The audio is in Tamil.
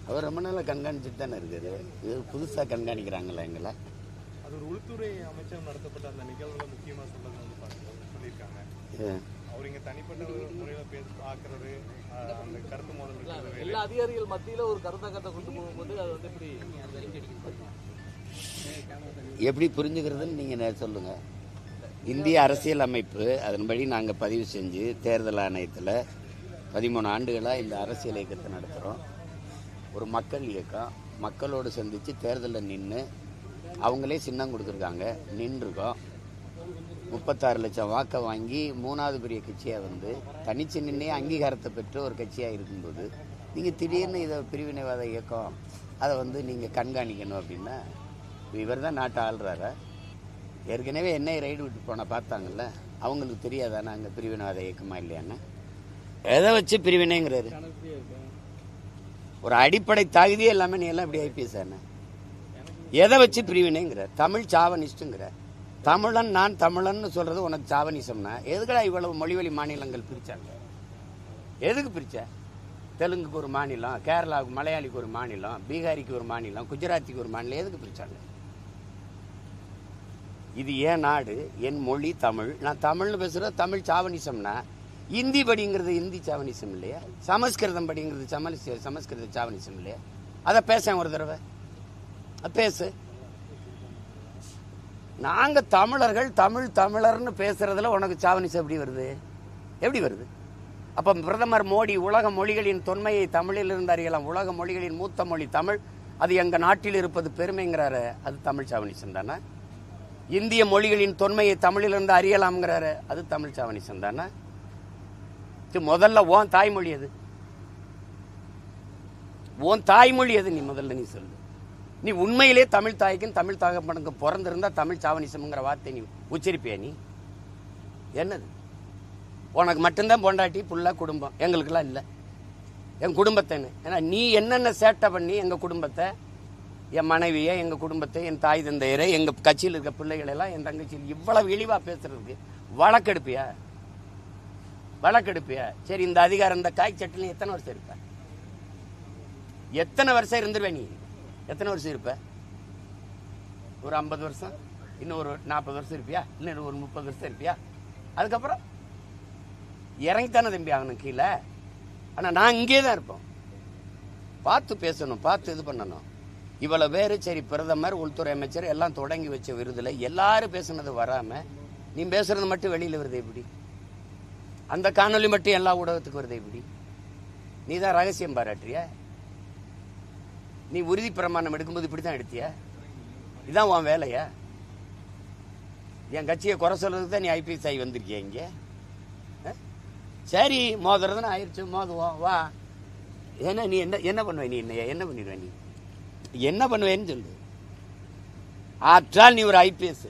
அவர் ரொம்ப நாளாக கண்காணிச்சுட்டு தானே இருக்குது. இது புதுசாக கண்காணிக்கிறாங்களா எங்களை? அது ஒரு உள்துறை அமைச்சர் நடத்தப்பட்ட அந்த நிகழ்வுல முக்கியமாக சொல்லியிருக்காங்க. அவர் இங்கே தனிப்பட்ட முறையில் பார்க்கறது, அந்த கருத்து மோதல் எல்லா அதிகாரிகள் மத்தியில் ஒரு கருத்தாக்கத்தை கொண்டு போகும்போது அது வந்து எப்படி புரிஞ்சுக்கிறதுன்னு நீங்கள் சொல்லுங்கள். இந்திய அரசியல் அமைப்பு அதன்படி நாங்கள் பதிவு செஞ்சு தேர்தல் ஆணையத்தில் 13 ஆண்டுகளாக இந்த அரசியல் இயக்கத்தை நடத்துகிறோம். ஒரு மக்கள் இயக்கம், மக்களோடு சந்தித்து தேர்தலில் நின்று அவங்களே சின்னம் கொடுத்துருக்காங்க, நின்றுருக்கோம். 36 லட்சம் வாக்கை வாங்கி 3வது பெரிய கட்சியாக வந்து தனிச்சு நின்னே அங்கீகாரத்தை பெற்று ஒரு கட்சியாக இருக்கும்போது நீங்கள் திடீர்னு இதை பிரிவினைவாத இயக்கம் அதை வந்து நீங்கள் கண்காணிக்கணும் அப்படின்னா, இவர் தான் நாட்டை ஆள்றாரா? ஏற்கனவே என்னை ரைடு விட்டு போனால் பார்த்தாங்கல்ல, அவங்களுக்கு தெரியாதா நாங்கள் பிரிவினைவாத இயக்கமா இல்லையான்னு? எதை வச்சு பிரிவினைங்கிறாரு? ஒரு அடிப்படை தகுதியே எல்லாமே நீ எல்லாம் இப்படி ஐபிஎஸ் ஆன எதை வச்சு பிரிவினைங்கிற? தமிழ் சாவனிஸ்ட்டுங்கிற. தமிழன் நான் தமிழன்னு சொல்றது உனக்கு சாவனிசம்னா எதுக்கடா இவ்வளவு மொழிவழி மாநிலங்கள் பிரிச்சாங்க? எதுக்கு பிரிச்ச? தெலுங்குக்கு ஒரு மாநிலம், கேரளாவுக்கு மலையாளிக்கு ஒரு மாநிலம், பீகாரிக்கு ஒரு மாநிலம், குஜராத்திக்கு ஒரு மாநிலம், எதுக்கு பிரிச்சாங்க? இது ஏன் நாடு, என் மொழி தமிழ், நான் தமிழ்னு பேசுறது தமிழ் சாவனிசம்னா இந்தி படிங்கிறது இந்தி சாவனிசம் இல்லையா? சமஸ்கிருதம் படிங்கிறது சமஸ்கிருத சாவனிசம் இல்லையா? அதை பேச ஒரு தடவை பேசு. நாங்க தமிழர்கள் தமிழர்னு பேசுறதுல உனக்கு சாவனிசம் எப்படி வருது? எப்படி வருது? அப்ப பிரதமர் மோடி உலக மொழிகளின் தொன்மையை தமிழில் இருந்து அறியலாம், உலக மொழிகளின் மூத்த மொழி தமிழ், அது எங்க நாட்டில் இருப்பது பெருமைங்கிறாரு, அது தமிழ் சாவனிசம் தானே? இந்திய மொழிகளின் தொன்மையை தமிழில் இருந்து அறியலாம்ங்கிறாரு, அது தமிழ் சாவனிசம் தானே? முதல்ல உன் தாய்மொழி எது? உன் தாய்மொழி எது? நீ முதல்ல நீ சொல்லு. நீ உண்மையிலே தமிழ் தாய்க்கும் தமிழ் தகப்பனுக்கும் பிறந்திருந்தா தமிழ் சாவனிசம்ங்கிற வார்த்தை நீ உச்சரிப்பியா? நீ என்னது? உனக்கு மட்டும்தான் பொண்டாட்டி புள்ள குடும்பம், எங்களுக்கெல்லாம் இல்லை. என் குடும்பத்தைன்னு ஏன்னா நீ என்னென்ன சேட்டை பண்ணி எங்கள் குடும்பத்தை, என் மனைவியை, எங்கள் குடும்பத்தை, என் தாய் தந்தையரை, எங்கள் கட்சியில் இருக்க பிள்ளைகளெல்லாம் என் தங்கச்சியில் இவ்வளவு இழிவாக பேசுறதுக்கு வழக்கெடுப்பியா? வழக்கெடுப்பியா? சரி, இந்த அதிகாரம் இந்த காய் சட்டில் எத்தனை வருஷம் இருப்ப? எத்தனை வருஷம் இருந்துருவே? நீ எத்தனை வருஷம் இருப்ப? ஒரு 50 வருஷம், இன்னும் ஒரு 40 வருஷம் இருப்பியா? இன்னும் ஒரு 30 வருஷம் இருப்பியா? அதுக்கப்புறம் இறங்கித்தானே தம்பி ஆகணும் கீழே. ஆனால் நான் இங்கே தான் இருப்போம். பார்த்து பேசணும், பார்த்து இது பண்ணணும். இவ்வளவு பேர் சரி, பிரதமர், உள்துறை அமைச்சர் எல்லாம் தொடங்கி வச்ச விருதுல எல்லாரும் பேசுனது வராம நீ பேசுறது மட்டும் வெளியில வருது எப்படி? அந்த காணொலி மட்டும் எல்லா ஊடகத்துக்கு வருது எப்படி? நீ தான் ரகசியம் பாராட்டுறிய? நீ உறுதி பிரமாணம் எடுக்கும்போது இப்படித்தான் எடுத்திய? இதான் உன் வேலையா? என் கட்சியை குறை சொல்றதுக்கு தான் நீ ஐபிஎஸ் ஆகி வந்திருக்கிய இங்க? சரி, மோதுறதுன்னு ஆயிடுச்சு, மோதுவோம் வா. ஏன்னா நீ என்ன பண்ணுவ? நீ என்ன பண்ணிடுவ? நீ என்ன பண்ணுவேன்னு சொல்லு. ஆற்றால் நீ ஒரு ஐபிஎஸ்.